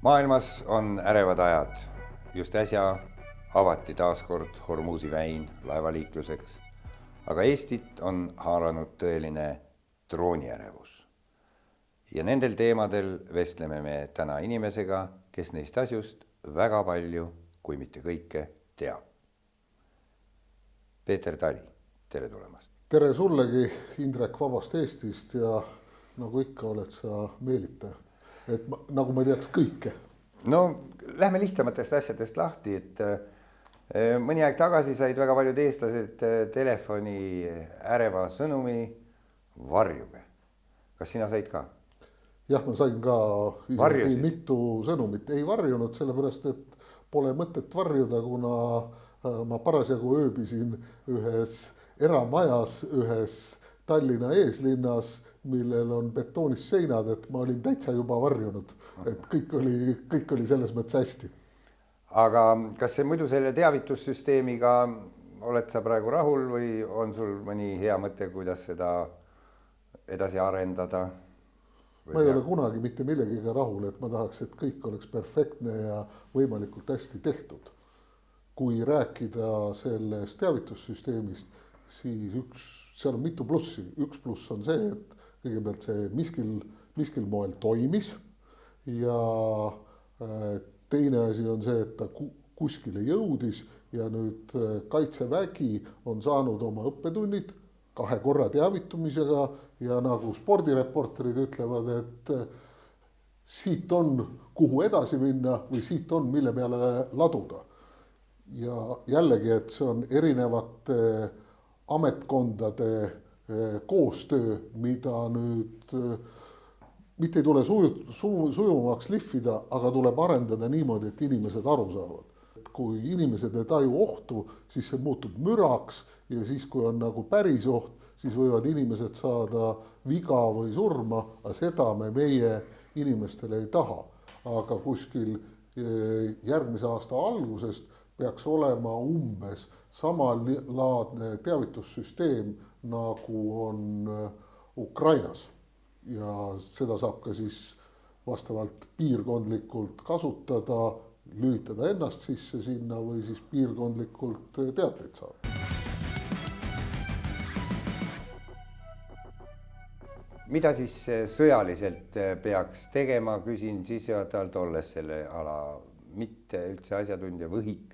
Maailmas on ärevad ajad. Just äsja avati taaskord Hormuzi väin laevaliikluseks, aga Eestit on haaranud tõeline drooniärevus. Ja nendel teemadel vestleme me täna inimesega, kes neist asjust väga palju, kui mitte kõike, teab. Peeter Tali, tere tulemast. Tere sullegi, Indrek Vabast Eestist, ja nagu ikka oled sa meelitaja, et nagu ma teaks kõike. No lähme lihtsamatest asjadest lahti, et mõni aeg tagasi said väga paljud eestlased telefoni äreva sõnumi varjuge. Kas sina said ka? Jah, ma sain ka mitu sõnumit. Ei varjunud, sellepärast et pole mõtet varjuda, kuna ma parasjagu ööbisin ühes eramajas, ühes Tallinna eeslinnas, millel on betoonist seinad, et ma olin täitsa juba varjunud, et kõik oli selles mõttes hästi. Aga kas see muidu selle teavitussüsteemiga oled sa praegu rahul või on sul mõni hea mõte, kuidas seda edasi arendada? Ma ei ole kunagi mitte millegiga rahul, et ma tahaks, et kõik oleks perfektne ja võimalikult hästi tehtud. Kui rääkida sellest teavitussüsteemist, siis seal on mitu plussi. Üks pluss on see, et kõigepealt see miskil moel toimis, ja teine asi on see, et ta kuskile jõudis, ja nüüd Kaitsevägi on saanud oma õppetunnid 2 korra teavitumisega, ja nagu spordireporterid ütlevad, et siit on kuhu edasi minna või siit on mille peale laduda. Ja jällegi, et see on erinevate ametkondade koostöö, mida nüüd mitte ei tule sujuvamaks lihvida, aga tuleb arendada niimoodi, et inimesed aru saavad. Kui inimesed ei taju ohtu, siis see muutub müraks, ja siis kui on nagu päris oht, siis võivad inimesed saada viga või surma, aga seda meie inimestele ei taha. Aga kuskil järgmise aasta algusest peaks olema umbes samalaadne teavitussüsteem, nagu on Ukrainas. Ja seda saab ka siis vastavalt piirkondlikult kasutada, lülitada ennast sisse sinna või siis piirkondlikult teateid saada. Mida siis sõjaliselt peaks tegema, küsin sissejuhatajalt, olles selle ala mitte üldse asjatundja võhik.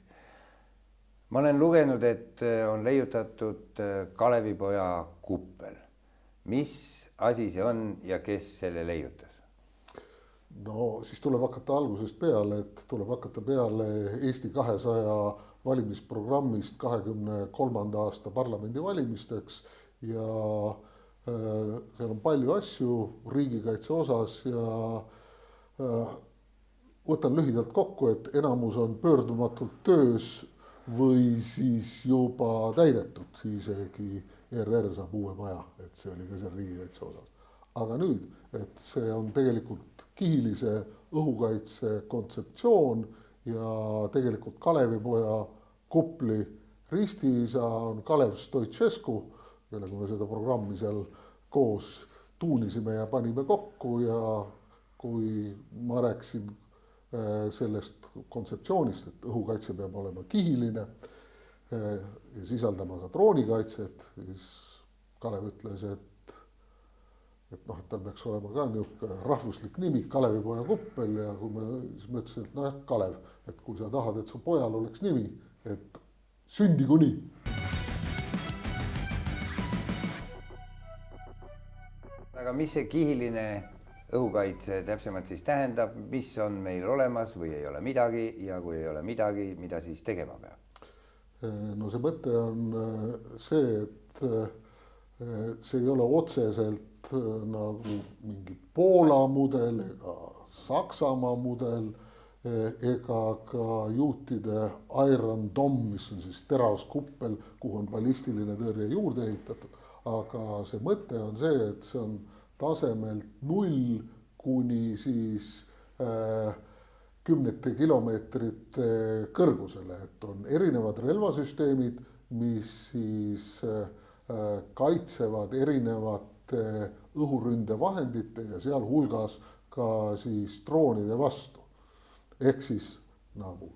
Ma olen lugenud, et on leiutatud Kalevipoja kuppel. Mis asi see on ja kes selle leiutas? No siis tuleb hakata algusest peale, et tuleb hakata peale Eesti 200 valimisprogrammist 23. aasta parlamendivalimisteks, ja seal on palju asju riigikaitse osas, ja võtan lühidalt kokku, et enamus on pöördumatult töös või siis juba täidetud, isegi ERR saab uue maja, et see oli ka seal riigikaitse osas. Aga nüüd, et see on tegelikult kihilise õhukaitse kontseptsioon, ja tegelikult Kalevipoja kupli ristiisa on Kalev Stoicescu, kellega me seda programmi seal koos tuunisime ja panime kokku, ja kui ma rääkisin sellest kontseptsioonist, et õhukaitse peab olema kihiline ja sisaldama ka droonikaitset, siis Kalev ütles, et tal peaks olema ka niisugune rahvuslik nimi, Kalevipoja kuppel, ja kui ma ütlesin, et jah, Kalev, et kui sa tahad, et su pojal oleks nimi, et sündigu nii. Aga mis see kihiline õhukaitse täpsemalt siis tähendab, mis on meil olemas või ei ole midagi, ja kui ei ole midagi, mida siis tegema peab? No see mõte on see, et see ei ole otseselt nagu mingi Poola mudel ega Saksamaa mudel ega ka juutide Iron Dome, mis on siis teravskuppel, kuhu on ballistiline tõrje juurde ehitatud. Aga see mõte on see, et see on tasemelt 0 kuni siis kümnete kilomeetrite kõrgusele, et on erinevad relvasüsteemid, mis siis kaitsevad erinevate õhuründevahendite ja sealhulgas ka siis droonide vastu. ehk siis nagu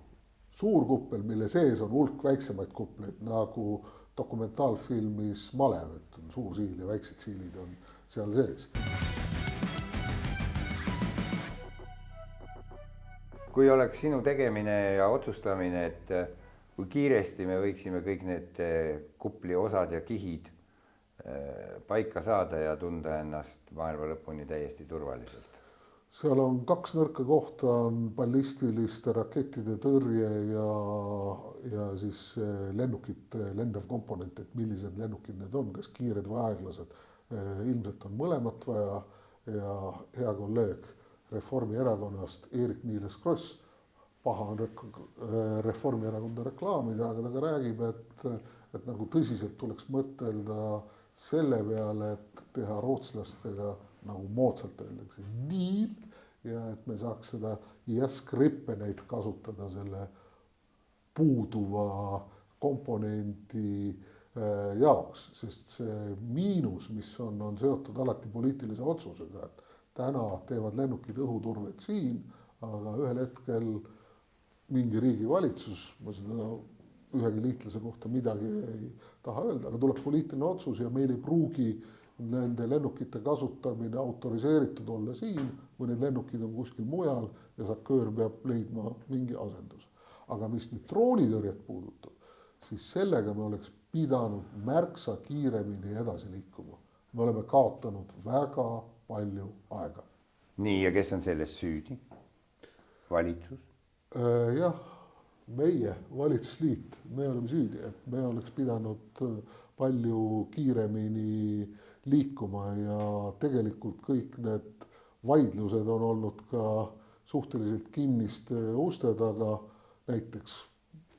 suur kuppel, mille sees on hulk väiksemaid kupleid, nagu dokumentaalfilmis Malev, et on suur siil ja väiksed siilid on seal sees. kui oleks sinu tegemine ja otsustamine, et kui kiiresti me võiksime kõik need kupli osad ja kihid paika saada ja tunda ennast maailma lõpuni täiesti turvaliselt? seal on kaks nõrka kohta, on ballistiliste rakettide tõrje ja siis lennukite lendav komponent, et millised lennukid need on, kas kiired või aeglased. ilmselt on mõlemat vaja ja hea kolleeg Reformierakonnast Eerik-Niiles Kross, paha on Reformierakonda reklaamida, aga ta ka räägib, et nagu tõsiselt tuleks mõtelda selle peale, et teha rootslastega, nagu moodsalt öeldakse, diil ja et me saaks seda Jaskripeneid kasutada selle puuduva komponendi jaoks, sest see miinus, mis on seotud alati poliitilise otsusega, et täna teevad lennukid õhuturvet siin, aga ühel hetkel mingi riigi valitsus, ma seda ühegi liitlase kohta midagi ei taha öelda, aga tuleb poliitiline otsus ja meil ei pruugi nende lennukite kasutamine autoriseeritud olla siin, või need lennukid on kuskil mujal ja SACEUR peab leidma mingi asenduse. aga mis nüüd droonitõrjet puudutab, siis sellega me oleks pidanud märksa kiiremini edasi liikuma. me oleme kaotanud väga palju aega. nii, ja kes on selles süüdi? Valitsus? Jah, meie valitsusliit, me oleme süüdi, et me oleks pidanud palju kiiremini liikuma ja tegelikult kõik need vaidlused on olnud ka suhteliselt kinniste uste taga, näiteks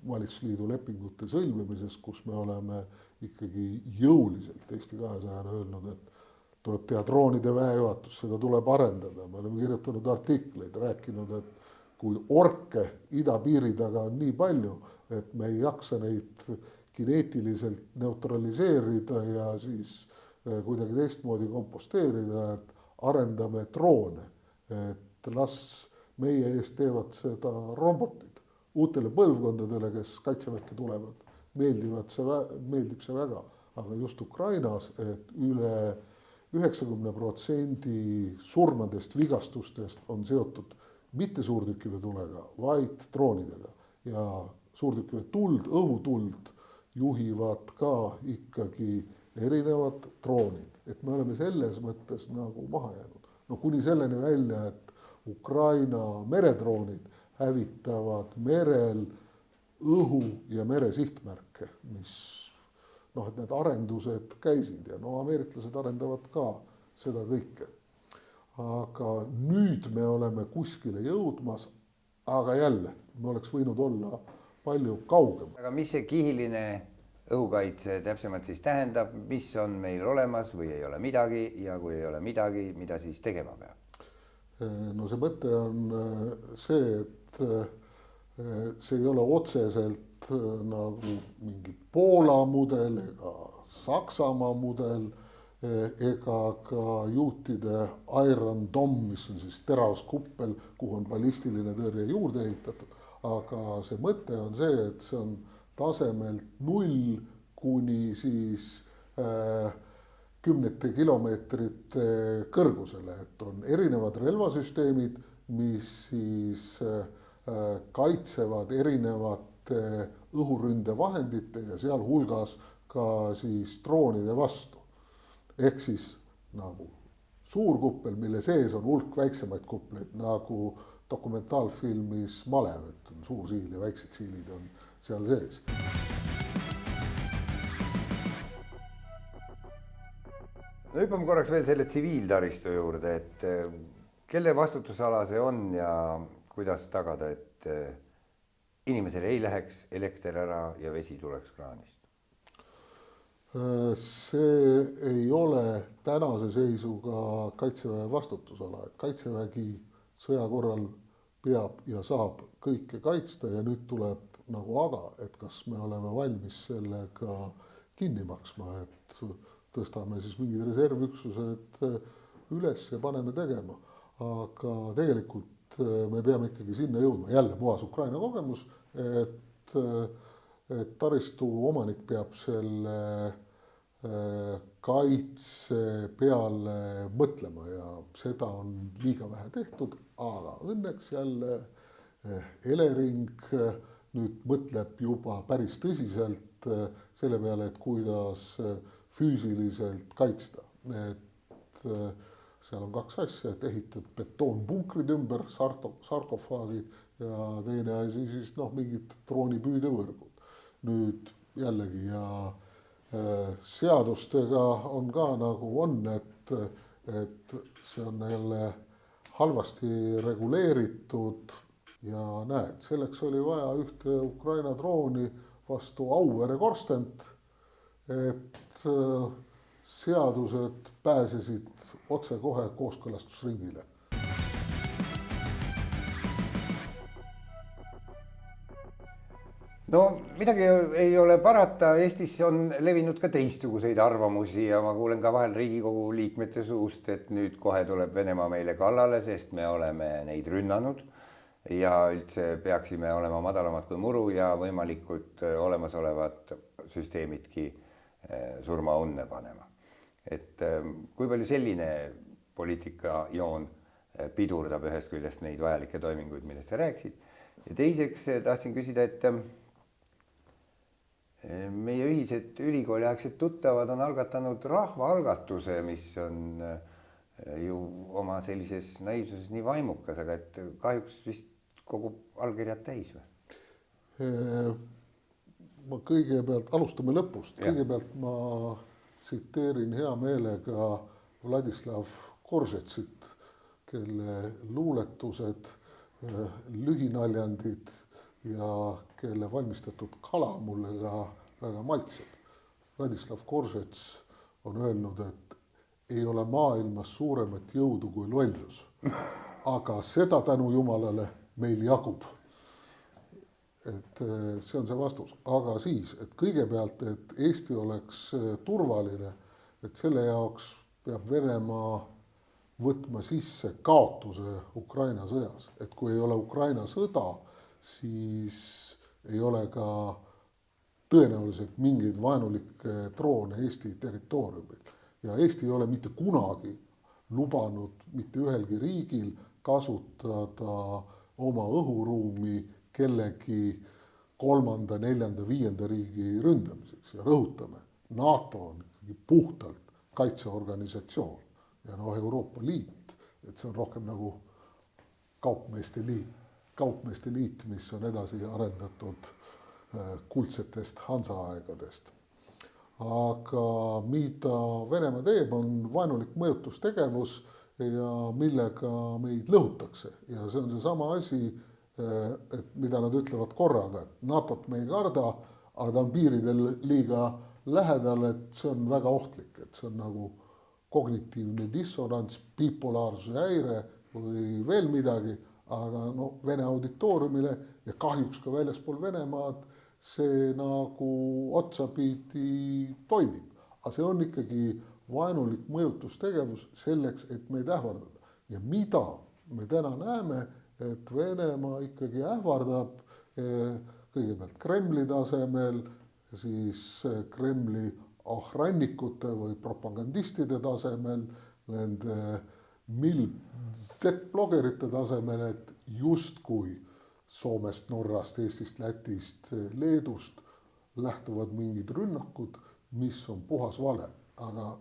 valitsusliidu lepingute sõlmimises, kus me oleme ikkagi jõuliselt Eesti 200-na öelnud, et tuleb teha droonide väejuhatus, seda tuleb arendada, me oleme kirjutanud artikleid, rääkinud, et kui orke idapiiri taga on nii palju, et me ei jaksa neid kineetiliselt neutraliseerida ja siis kuidagi teistmoodi komposteerida, et arendame droone, et las meie eest teevad seda robotid. Uutele põlvkondadele, kes kaitseväkke tulevad, meeldib see väga, aga just Ukrainas, et üle 90% surmadest, vigastustest on seotud mitte suurtükiveetulega, vaid droonidega ja suurtükiväe tuld, õhutuld juhivad ka ikkagi erinevad droonid, et me oleme selles mõttes nagu maha jäänud. No kuni selleni välja, et Ukraina meredroonid hävitavad merel õhu- ja meresihtmärke, mis et need arendused käisid ja ameeriklased arendavad ka seda kõike. Aga nüüd me oleme kuskile jõudmas, aga jälle, me oleks võinud olla palju kaugem. Aga mis see kihiline õhukaitse täpsemalt siis tähendab, mis on meil olemas või ei ole midagi ja kui ei ole midagi, mida siis tegema peab? No see mõte on see, et see ei ole otseselt nagu mingi Poola mudel ega Saksamaa mudel ega ka juutide Iron Dome, mis on siis teravskuppel, kuhu on ballistiline tõrje juurde ehitatud. Aga see mõte on see, et see on tasemelt 0 kuni siis kümnete kilomeetrite kõrgusele, et on erinevad relvasüsteemid, mis siis kaitsevad erinevate õhuründevahendite ja sealhulgas ka siis droonide vastu. Ehk siis nagu suur kuppel, mille sees on hulk väiksemaid kupleid, nagu dokumentaalfilmis Malev, et on suur siil ja väiksed siilid on seal sees. No hüppame korraks veel selle tsiviiltaristu juurde, et kelle vastutusala see on ja kuidas tagada, et inimesel ei läheks elekter ära ja vesi tuleks kraanist? See ei ole tänase seisuga Kaitseväe vastutusala, et Kaitsevägi sõja korral peab ja saab kõike kaitsta ja nüüd tuleb nagu aga, et kas me oleme valmis sellega kinni maksma, et tõstame siis mingid reservüksused üles ja paneme tegema. Aga tegelikult me peame ikkagi sinna jõudma, jälle puhas Ukraina kogemus, et taristu omanik peab selle kaitse peale mõtlema ja seda on liiga vähe tehtud, aga õnneks jälle Elering nüüd mõtleb juba päris tõsiselt selle peale, et kuidas füüsiliselt kaitsta, et seal on kaks asja, et ehitad betoonpunkrid ümber sarkofaagi ja teine asi siis mingid droonipüüdevõrgud. Nüüd jällegi ja seadustega on ka nagu on, et see on jälle halvasti reguleeritud ja näed, selleks oli vaja ühte Ukraina drooni vastu Auvere korstent, et seadused pääsesid otsekohe kooskõlastusringile. No midagi ei ole parata, Eestis on levinud ka teistsuguseid arvamusi ja ma kuulen ka vahel Riigikogu liikmete suust, et nüüd kohe tuleb Venemaa meile kallale, sest me oleme neid rünnanud ja üldse peaksime olema madalamad kui muru ja võimalikult olemasolevad süsteemidki surmaunne panema. Et kui palju selline poliitikajoon pidurdab ühest küljest neid vajalikke toiminguid, millest sa rääkisid. Ja teiseks tahtsin küsida, et meie ühised ülikooliaegsed tuttavad on algatanud rahvaalgatuse, mis on ju oma sellises naiivsuses nii vaimukas, aga et kahjuks vist kogub allkirjad täis või? Ma kõigepealt alustame lõpust. Kõigepealt ma tsiteerin hea meelega Vladislav Koržetsit, kelle luuletused, lühinaljandid ja kelle valmistatud kala mulle ka väga maitseb. Vladislav Koržets on öelnud, et ei ole maailmas suuremat jõudu kui lollus, aga seda tänu Jumalale meil jagub. Et see on see vastus, aga siis, et kõigepealt, et Eesti oleks turvaline, et selle jaoks peab Venemaa võtma sisse kaotuse Ukraina sõjas, et kui ei ole Ukraina sõda, siis ei ole ka tõenäoliselt mingeid vaenulikke droone Eesti territooriumil. Ja Eesti ei ole mitte kunagi lubanud mitte ühelgi riigil kasutada oma õhuruumi kellegi 3., 4., 5. riigi ründamiseks ja rõhutame, NATO on ikkagi puhtalt kaitseorganisatsioon ja Euroopa Liit, et see on rohkem nagu kaupmeeste liit, mis on edasi arendatud kuldsetest Hansa-aegadest. Aga mida Venemaa teeb, on vaenulik mõjutustegevus ja millega meid lõhutakse ja see on seesama asi, et mida nad ütlevad korraga, et NATO-t me ei karda, aga ta on piiridel liiga lähedal, et see on väga ohtlik, et see on nagu kognitiivne dissonants, bipolaarsuse häire või veel midagi, aga Vene auditooriumile ja kahjuks ka väljaspool Venemaad see nagu otsapidi toimib. Aga see on ikkagi vaenulik mõjutustegevus selleks, et meid ähvardada. Ja mida me täna näeme, et Venemaa ikkagi ähvardab kõigepealt Kremli tasemel, siis Kremli ahrannikute või propagandistide tasemel, nende Z-blogerite tasemel, et justkui Soomest, Norrast, Eestist, Lätist, Leedust lähtuvad mingid rünnakud, mis on puhas vale, aga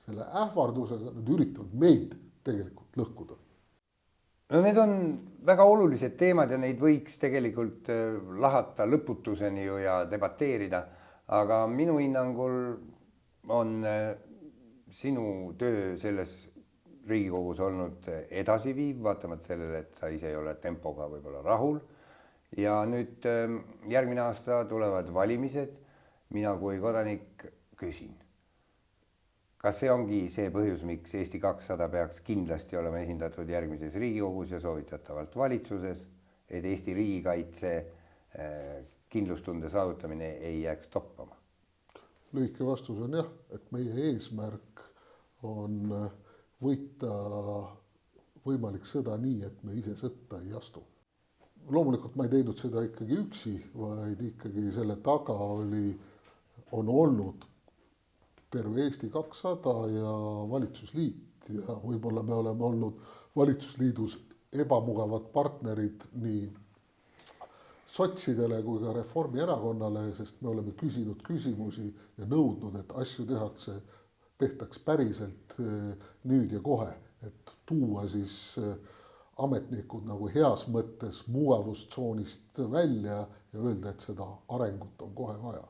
selle ähvardusega nad üritavad meid tegelikult lõhkuda. No need on väga olulised teemad ja neid võiks tegelikult lahata lõputuseni ju ja debateerida, aga minu hinnangul on sinu töö selles Riigikogus olnud edasiviiv, vaatamata sellele, et sa ise ei ole tempoga võib-olla rahul. Ja nüüd järgmine aasta tulevad valimised, mina kui kodanik küsin. Kas see ongi see põhjus, miks Eesti 200 peaks kindlasti olema esindatud järgmises Riigikogus ja soovitatavalt valitsuses, et Eesti riigikaitse kindlustunde saavutamine ei jääks toppama? Lühike vastus on jah, et meie eesmärk on võita võimalik sõda nii, et me ise sõtta ei astu. Loomulikult ma ei teinud seda ikkagi üksi, vaid ikkagi selle taga on olnud terve Eesti 200 ja valitsusliit ja võib-olla me oleme olnud valitsusliidus ebamugavad partnerid nii sotsidele kui ka Reformierakonnale, sest me oleme küsinud küsimusi ja nõudnud, et asju tehtaks päriselt nüüd ja kohe, et tuua siis ametnikud nagu heas mõttes mugavustsoonist välja ja öelda, et seda arengut on kohe vaja